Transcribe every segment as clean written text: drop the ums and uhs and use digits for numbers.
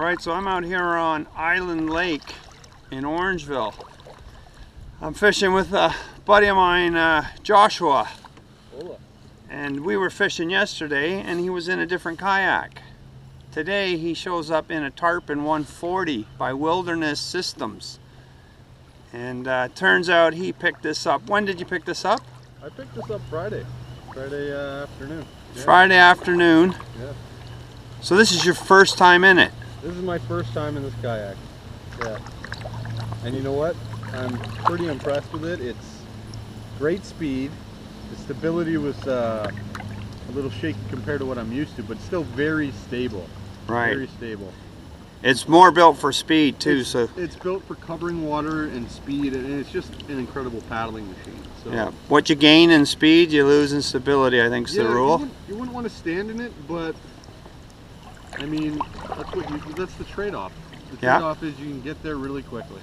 Alright, so I'm out here on Island Lake in Orangeville. I'm fishing with a buddy of mine, Joshua. Hola. And we were fishing yesterday and he was in a different kayak. Today he shows up in a Tarpon 140 by Wilderness Systems. And turns out he picked this up. When did you pick this up? I picked this up Friday afternoon. Yeah. Friday afternoon. Yeah. So this is your first time in it? This is my first time in this kayak. Yeah. And you know what? I'm pretty impressed with it. It's great speed. The stability was a little shaky compared to what I'm used to, but still very stable. Right. Very stable. It's more built for speed too, so it's built for covering water and speed, and it's just an incredible paddling machine. So yeah, what you gain in speed, you lose in stability, I think is the rule. You wouldn't want to stand in it, but I mean, that's the trade-off. The trade-off is you can get there really quickly.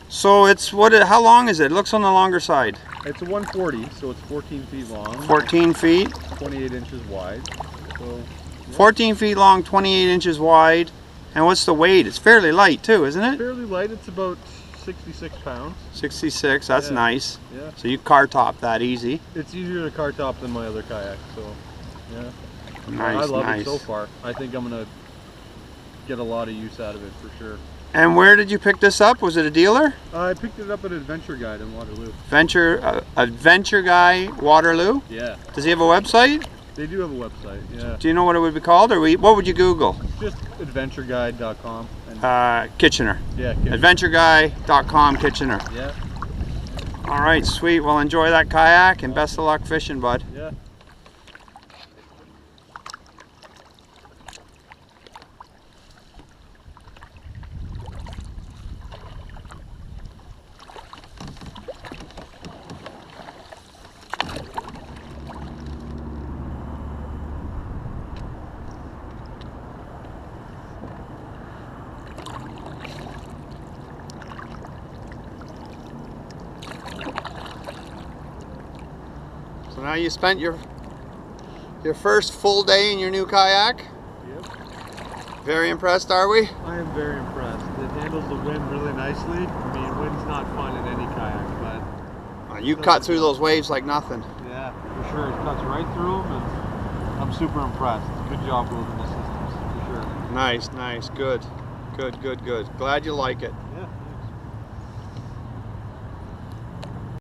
So it's how long is it? It looks on the longer side. It's a 140, so it's 14 feet long. 14 feet? 28 inches wide. So, yeah. 14 feet long, 28 inches wide. And what's the weight? It's fairly light too, isn't it? It's fairly light. It's about 66 pounds. 66, that's nice. Yeah. So you car top that easy. It's easier to car top than my other kayak, so yeah. Nice, I love nice. it so far. I think I'm gonna get a lot of use out of it for sure. And where did you pick this up? Was it a dealer? I picked it up at Adventure Guide in Waterloo. Adventure Guy Waterloo? Yeah. Does he have a website? They do have a website, yeah. Do you know what it would be called, or what would you Google? Just adventureguide.com. Kitchener. Yeah, Kitchener. Adventureguy.com, Kitchener. Yeah. All right, sweet. Well, enjoy that kayak and best of luck fishing, bud. Yeah. So now you spent your first full day in your new kayak? Yep. Very impressed, are we? I am very impressed. It handles the wind really nicely. I mean, wind's not fun in any kayak, but... You cut through those waves like nothing. Yeah, for sure. It cuts right through them, and I'm super impressed. Good job, Wilderness Systems, for sure. Nice, nice, good. Good, good, good. Glad you like it. Yeah.